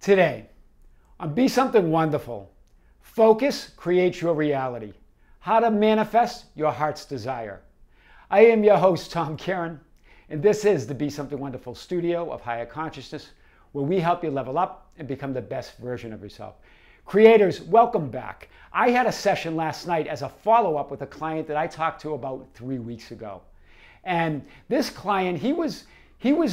Today, on Be Something Wonderful, focus creates your reality. How to manifest your heart's desire. I am your host, Tom Karen, and this is the Be Something Wonderful studio of higher consciousness, where we help you level up and become the best version of yourself. Creators, welcome back. I had a session last night as a follow-up with a client that I talked to about 3 weeks ago. And this client, he was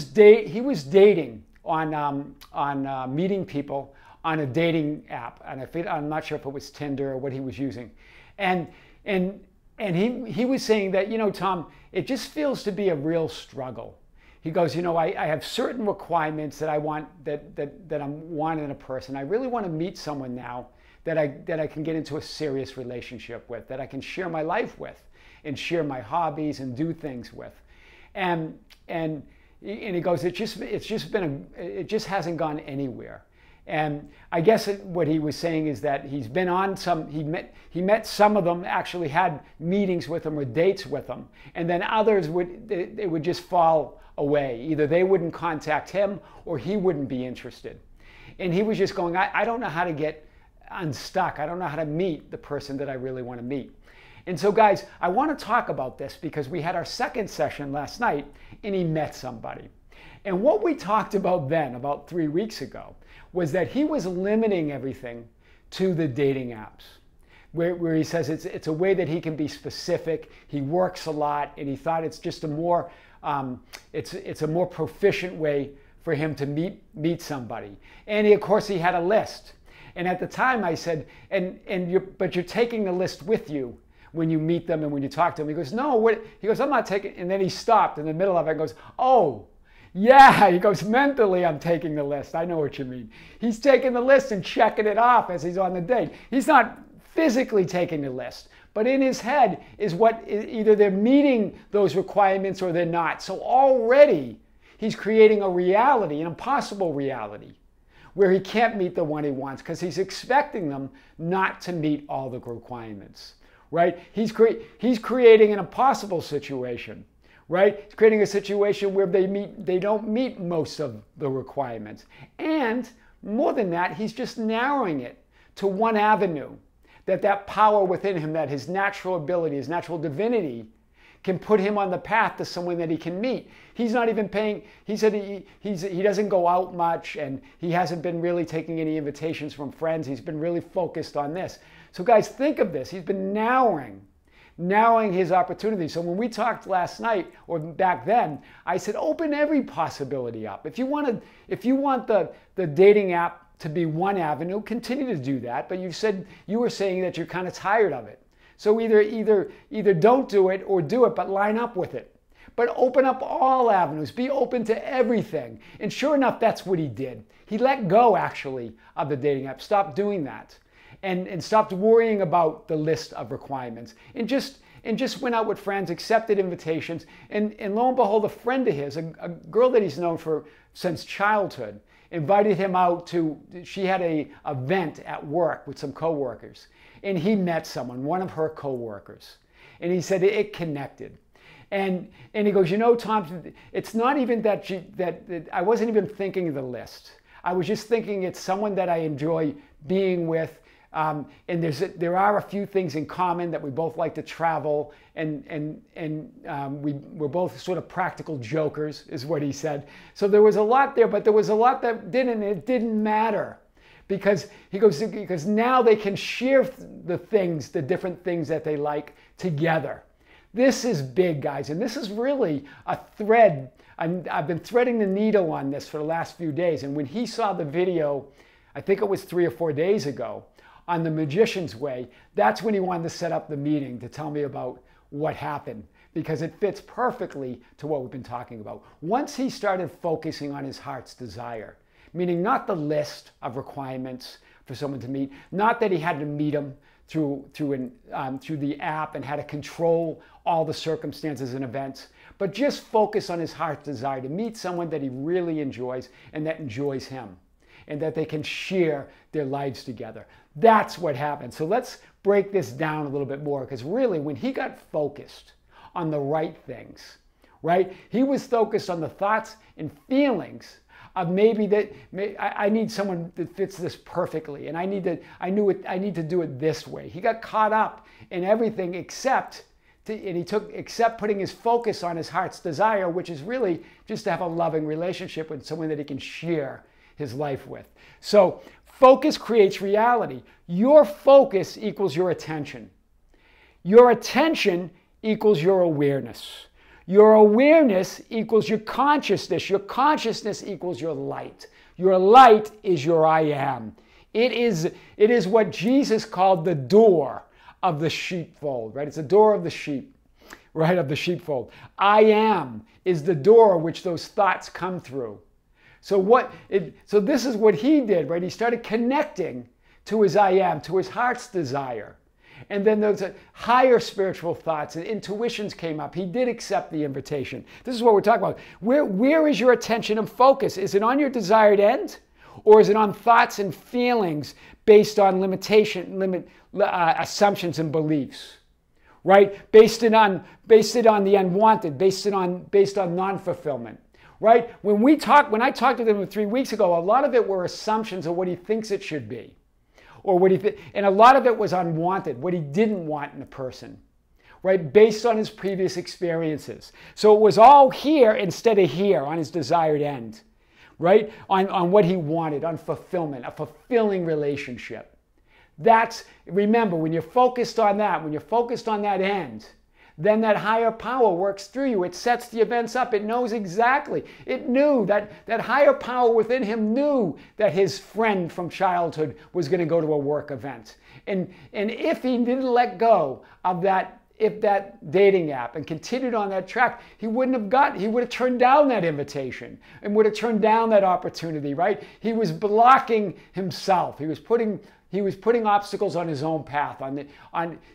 dating on meeting people on a dating app, and I'm not sure if it was Tinder or what he was using, and he was saying that, you know, Tom, it just feels to be a real struggle. He goes, you know, I have certain requirements that I want that I'm wanting in a person. I really want to meet someone now that I can get into a serious relationship with, that I can share my life with, and share my hobbies and do things with, and he goes, it just hasn't gone anywhere. And I guess what he was saying is that he's been on he met some of them, actually had meetings with them or dates with them, and then others would just fall away. Either they wouldn't contact him or he wouldn't be interested. And he was just going, I don't know how to get unstuck. I don't know how to meet the person that I really want to meet. And so guys, I want to talk about this because we had our second session last night and he met somebody. And what we talked about then, about 3 weeks ago, was that he was limiting everything to the dating apps, where he says it's a way that he can be specific. He works a lot, and he thought it's just a more it's a more proficient way for him to meet somebody. And of course he had a list. And at the time I said, but you're taking the list with you when you meet them and when you talk to them. He goes, no, what? He goes, I'm not taking. And then he stopped in the middle of it and goes, oh. Yeah, he goes, mentally I'm taking the list. I know what you mean. He's taking the list and checking it off as he's on the date. He's not physically taking the list, but in his head is what either they're meeting those requirements or they're not. So already he's creating a reality, an impossible reality, where he can't meet the one he wants because he's expecting them not to meet all the requirements, right? He's creating an impossible situation. Right? It's creating a situation where they don't meet most of the requirements. And more than that, he's just narrowing it to one avenue, that power within him, that his natural ability, his natural divinity can put him on the path to someone that he can meet. He's not even paying, he said he doesn't go out much, and he hasn't been really taking any invitations from friends. He's been really focused on this. So guys, think of this. He's been narrowing his opportunities. So when we talked last night or back then, I said open every possibility up. If you want the dating app to be one avenue, continue to do that. But you were saying that you're kind of tired of it. So either don't do it or do it, but line up with it. But open up all avenues. Be open to everything. And sure enough, that's what he did. He let go actually of the dating app. Stop doing that. And stopped worrying about the list of requirements, and just went out with friends, accepted invitations, and lo and behold, a friend of his, a girl that he's known since childhood, invited him out to. She had an event at work with some coworkers, and he met someone, one of her coworkers, and he said it connected. And he goes, you know, Tom, it's not even that I wasn't even thinking of the list. I was just thinking it's someone that I enjoy being with. And there are a few things in common, that we both like to travel, and we're both sort of practical jokers, is what he said. So there was a lot there, but there was a lot that didn't. It didn't matter, because because now they can share the different things that they like together. This is big, guys, and this is really a thread. I've been threading the needle on this for the last few days, and when he saw the video, I think it was 3 or 4 days ago, on the Magician's Way, that's when he wanted to set up the meeting to tell me about what happened, because it fits perfectly to what we've been talking about. Once he started focusing on his heart's desire, meaning not the list of requirements for someone to meet, not that he had to meet them through the app and had to control all the circumstances and events, but just focus on his heart's desire to meet someone that he really enjoys and that enjoys him, and that they can share their lives together. That's what happened. So let's break this down a little bit more, because really when he got focused on the right things, right? He was focused on the thoughts and feelings of maybe that I need someone that fits this perfectly, and I need to do it this way. He got caught up in everything except putting his focus on his heart's desire, which is really just to have a loving relationship with someone that he can share his life with. So focus creates reality. Your focus equals your attention. Your attention equals your awareness. Your awareness equals your consciousness. Your consciousness equals your light. Your light is your I am. It is what Jesus called the door of the sheepfold, right? It's the door of the sheep, right? Of the sheepfold. I am is the door which those thoughts come through. So this is what he did, right? He started connecting to his I am, to his heart's desire. And then those higher spiritual thoughts and intuitions came up. He did accept the invitation. This is what we're talking about. Where is your attention and focus? Is it on your desired end? Or is it on thoughts and feelings based on assumptions and beliefs? Right? Based it on the unwanted, based on non-fulfillment. Right? When I talked to them 3 weeks ago, a lot of it were assumptions of what he thinks it should be. Or and a lot of it was unwanted, what he didn't want in a person, right? Based on his previous experiences. So it was all here instead of here on his desired end, right? On what he wanted, on fulfillment, a fulfilling relationship. Remember, when you're focused on that, when you're focused on that end, then that higher power works through you. It sets the events up. It knows exactly. It knew that higher power within him knew that his friend from childhood was going to go to a work event. And if he didn't let go of that dating app and continued on that track, he would have turned down that invitation and would have turned down that opportunity, right? He was blocking himself. He was putting obstacles on his own path.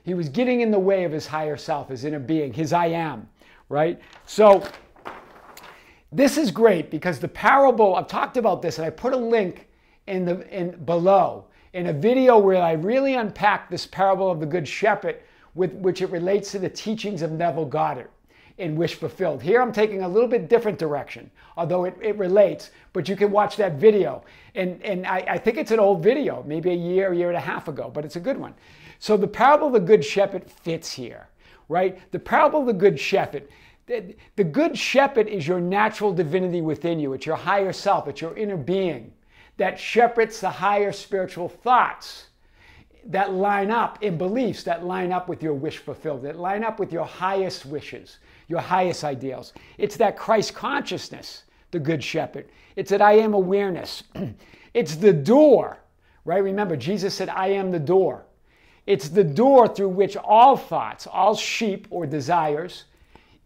He was getting in the way of his higher self, his inner being, his I am, right? So this is great because the parable, I've talked about this, and I put a link below in a video where I really unpack this parable of the Good Shepherd, with which it relates to the teachings of Neville Goddard in Wish Fulfilled. Here I'm taking a little bit different direction, although it relates, but you can watch that video. And I think it's an old video, maybe a year and a half ago, but it's a good one. So the parable of the Good Shepherd fits here, right? The parable of the Good Shepherd. The Good Shepherd is your natural divinity within you. It's your higher self. It's your inner being that shepherds the higher spiritual thoughts that line up in beliefs, that line up with your wish fulfilled, that line up with your highest wishes, your highest ideals. It's that Christ consciousness, the Good Shepherd. It's that I am awareness. It's the door, right? Remember, Jesus said, I am the door. It's the door through which all thoughts, all sheep or desires,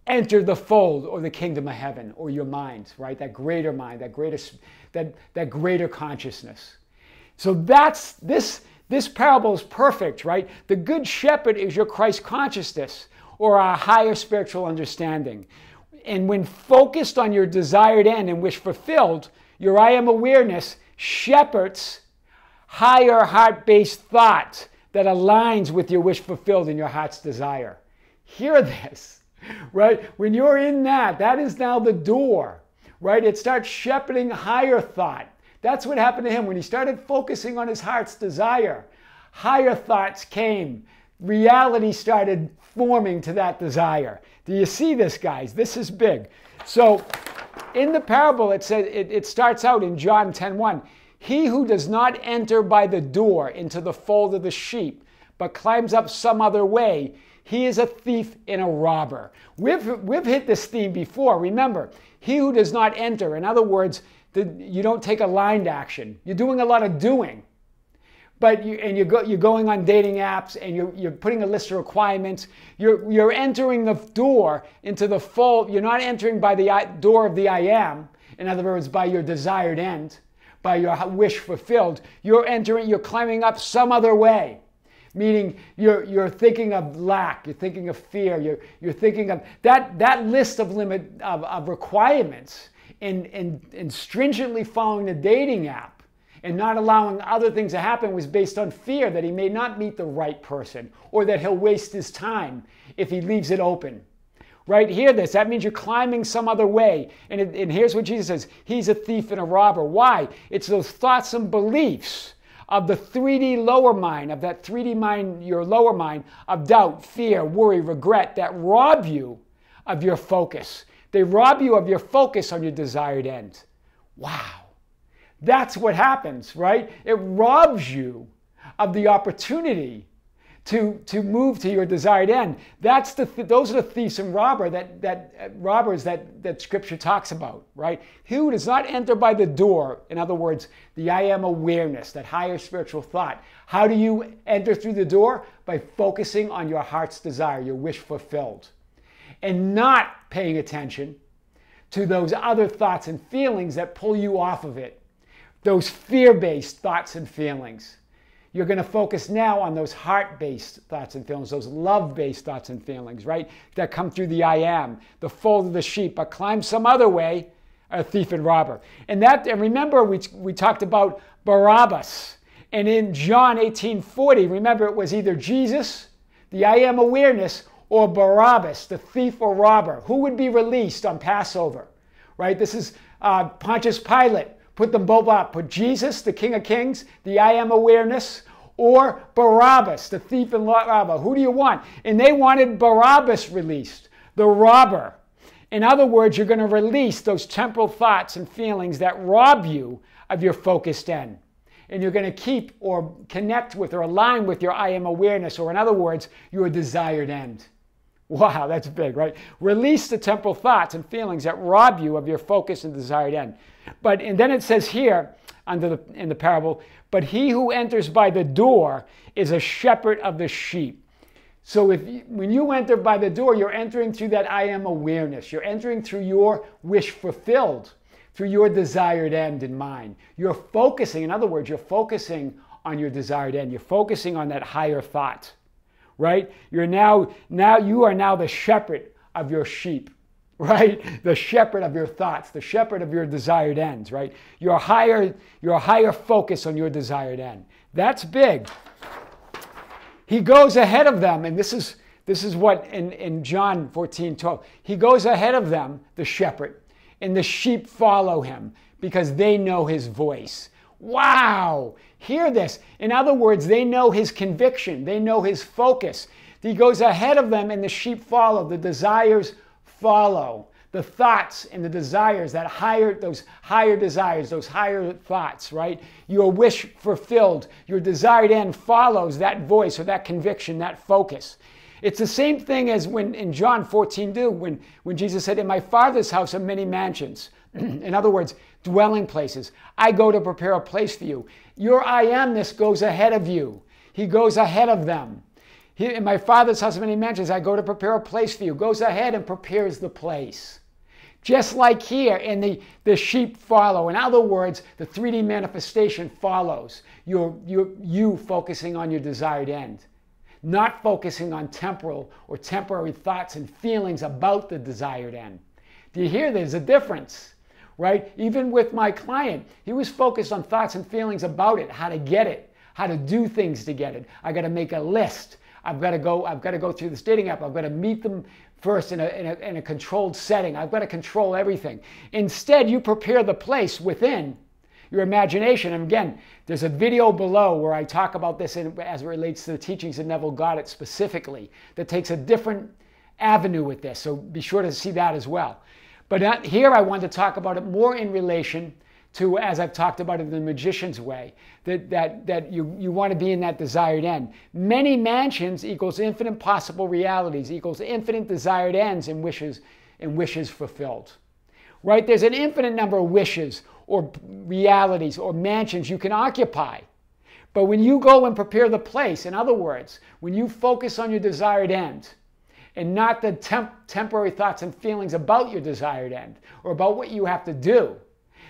enter the fold or the kingdom of heaven or your mind, right? That greater mind, that greater consciousness. So that's this parable is perfect, right? The Good Shepherd is your Christ consciousness or our higher spiritual understanding. And when focused on your desired end and wish fulfilled, your I am awareness shepherds higher heart-based thought that aligns with your wish fulfilled and your heart's desire. Hear this, right? When you're in that is now the door, right? It starts shepherding higher thought. That's what happened to him when he started focusing on his heart's desire. Higher thoughts came. Reality started forming to that desire. Do you see this, guys? This is big. So in the parable, it said it starts out in John 10:1. He who does not enter by the door into the fold of the sheep, but climbs up some other way, he is a thief and a robber. We've hit this theme before. Remember, he who does not enter, in other words, you don't take aligned action. You're doing a lot of doing. But you're going on dating apps and you're putting a list of requirements. You're entering the door into the fold. You're not entering by the door of the I am. In other words, by your desired end, by your wish fulfilled. You're climbing up some other way. Meaning you're thinking of lack, you're thinking of fear, you're thinking of that list of requirements and stringently following the dating app and not allowing other things to happen was based on fear that he may not meet the right person or that he'll waste his time if he leaves it open. Right? Hear this. That means you're climbing some other way. And here's what Jesus says. He's a thief and a robber. Why? It's those thoughts and beliefs of the 3D lower mind, of that 3D mind, your lower mind, of doubt, fear, worry, regret, that rob you of your focus. They rob you of your focus on your desired end. Wow. That's what happens, right? It robs you of the opportunity to move to your desired end. Those are the thieves and robbers that Scripture talks about, right? He who does not enter by the door, in other words, the I am awareness, that higher spiritual thought. How do you enter through the door? By focusing on your heart's desire, your wish fulfilled, and not paying attention to those other thoughts and feelings that pull you off of it, those fear-based thoughts and feelings. You're going to focus now on those heart-based thoughts and feelings, those love-based thoughts and feelings, right? That come through the I am, the fold of the sheep, but climb some other way, a thief and robber. And remember, we talked about Barabbas. And in John 18:40, remember, it was either Jesus, the I am awareness, or Barabbas, the thief or robber. Who would be released on Passover, right? This is Pontius Pilate. Put them both up. Put Jesus, the King of Kings, the I am awareness, or Barabbas, the thief and robber. Who do you want? And they wanted Barabbas released, the robber. In other words, you're going to release those temporal thoughts and feelings that rob you of your focused end. And you're going to keep or connect with or align with your I am awareness, or in other words, your desired end. Wow, that's big, right? Release the temporal thoughts and feelings that rob you of your focus and desired end. And then it says here, in the parable, but he who enters by the door is a shepherd of the sheep. So when you enter by the door, you're entering through that I am awareness. You're entering through your wish fulfilled, through your desired end in mind. You're focusing, in other words, you're focusing on your desired end. You're focusing on that higher thought. Right? You are now the shepherd of your sheep, right? The shepherd of your thoughts, the shepherd of your desired ends, right? Your higher focus on your desired end. That's big. He goes ahead of them, and this is what in John 14:12. He goes ahead of them, the shepherd, and the sheep follow him because they know his voice. Wow! Hear this. In other words, they know his conviction. They know his focus. He goes ahead of them and the sheep follow. The desires follow. The thoughts and the desires, those higher desires, those higher thoughts, right? Your wish fulfilled, your desired end follows that voice or that conviction, that focus. It's the same thing as when in John 14:2, when Jesus said, in my Father's house are many mansions. In other words, dwelling places. I go to prepare a place for you. Your I amness goes ahead of you. He goes ahead of them. In my Father's house are many mansions. I go to prepare a place for you. Goes ahead and prepares the place. Just like here, and the sheep follow. In other words, the 3D manifestation follows. You focusing on your desired end. Not focusing on temporal or temporary thoughts and feelings about the desired end. Do you hear there's a difference? Right? Even with my client, he was focused on thoughts and feelings about it, how to get it, how to do things to get it. I got to make a list. I've got to go through this dating app. I've got to meet them first in a controlled setting. I've got to control everything. Instead, you prepare the place within your imagination. And again, there's a video below where I talk about this as it relates to the teachings of Neville Goddard specifically, that takes a different avenue with this. So be sure to see that as well. But here I want to talk about it more in relation to, as I've talked about it in the magician's way, that you want to be in that desired end. Many mansions equals infinite possible realities, equals infinite desired ends and wishes fulfilled. Right? There's an infinite number of wishes or realities or mansions you can occupy. But when you go and prepare the place, in other words, when you focus on your desired end, and not the temporary thoughts and feelings about your desired end or about what you have to do,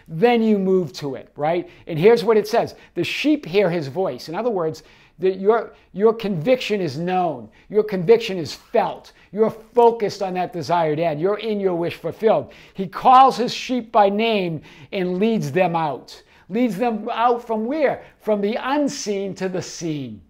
then you move to it, right? And here's what it says. The sheep hear his voice. In other words, your conviction is known. Your conviction is felt. You're focused on that desired end. You're in your wish fulfilled. He calls his sheep by name and leads them out. Leads them out from where? From the unseen to the seen.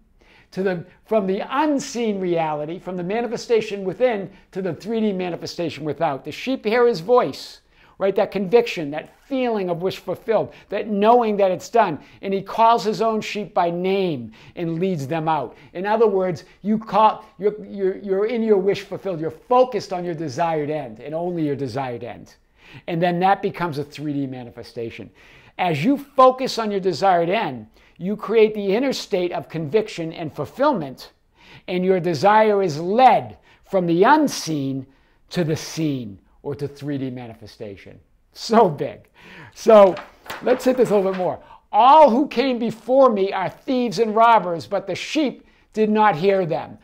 from the unseen reality, from the manifestation within to the 3D manifestation without. The sheep hear his voice, right? That conviction, that feeling of wish fulfilled, that knowing that it's done. And he calls his own sheep by name and leads them out. In other words, you're in your wish fulfilled. You're focused on your desired end and only your desired end. And then that becomes a 3D manifestation. As you focus on your desired end, you create the inner state of conviction and fulfillment, and your desire is led from the unseen to the seen, or to 3D manifestation. So big. So let's hit this a little bit more. All who came before me are thieves and robbers, but the sheep did not hear them.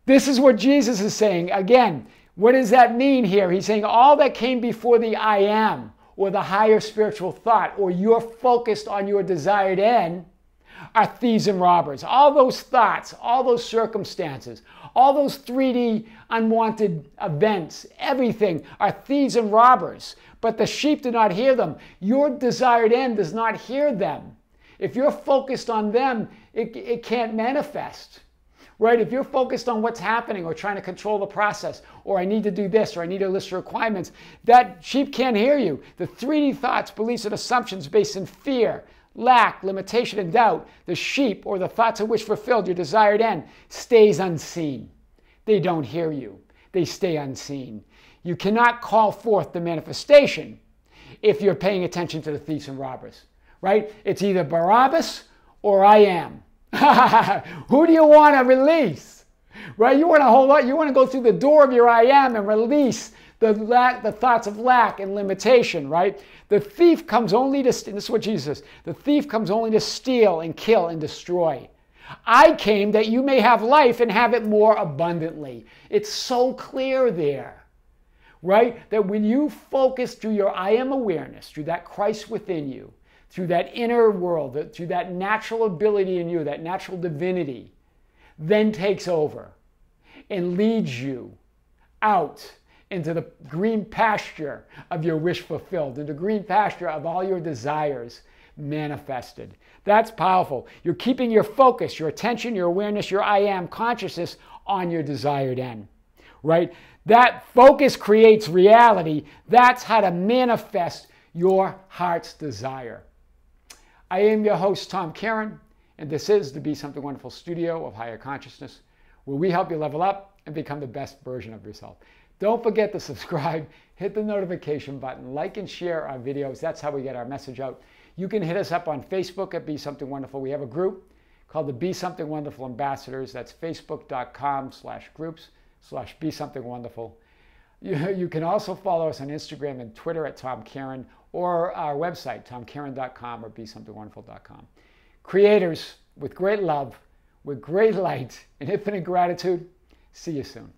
This is what Jesus is saying. Again, what does that mean here? He's saying all that came before the I am, or the higher spiritual thought, or you're focused on your desired end, are thieves and robbers. All those thoughts, all those circumstances, all those 3D unwanted events, everything are thieves and robbers. But the sheep do not hear them. Your desired end does not hear them. If you're focused on them, it can't manifest. Right? If you're focused on what's happening or trying to control the process, or I need to do this, or I need a list of requirements, that sheep can't hear you. The 3D thoughts, beliefs, and assumptions based in fear, lack, limitation, and doubt, the sheep, or the thoughts of wish fulfilled, your desired end, stays unseen. They don't hear you. They stay unseen. You cannot call forth the manifestation if you're paying attention to the thieves and robbers. Right? It's either Barabbas or I am. Who do you want to release? Right? You want to hold on. You want to go through the door of your I am and release the thoughts of lack and limitation, right? The thief comes only to, and this is what Jesus says, the thief comes only to steal and kill and destroy. I came that you may have life and have it more abundantly. It's so clear there, right? That when you focus through your I am awareness, through that Christ within you, through that inner world, through that natural ability in you, that natural divinity, then takes over and leads you out into the green pasture of your wish fulfilled, into the green pasture of all your desires manifested. That's powerful. You're keeping your focus, your attention, your awareness, your I am consciousness on your desired end, right? That focus creates reality. That's how to manifest your heart's desire. I am your host, Tom Caron, and this is the Be Something Wonderful studio of higher consciousness, where we help you level up and become the best version of yourself. Don't forget to subscribe, hit the notification button, like and share our videos. That's how we get our message out. You can hit us up on Facebook at Be Something Wonderful. We have a group called the Be Something Wonderful Ambassadors. That's facebook.com/groups/Be Something Wonderful. You can also follow us on Instagram and Twitter at Tom Caron, or our website, tomcaron.com or besomethingwonderful.com. Creators, with great love, with great light, and infinite gratitude, see you soon.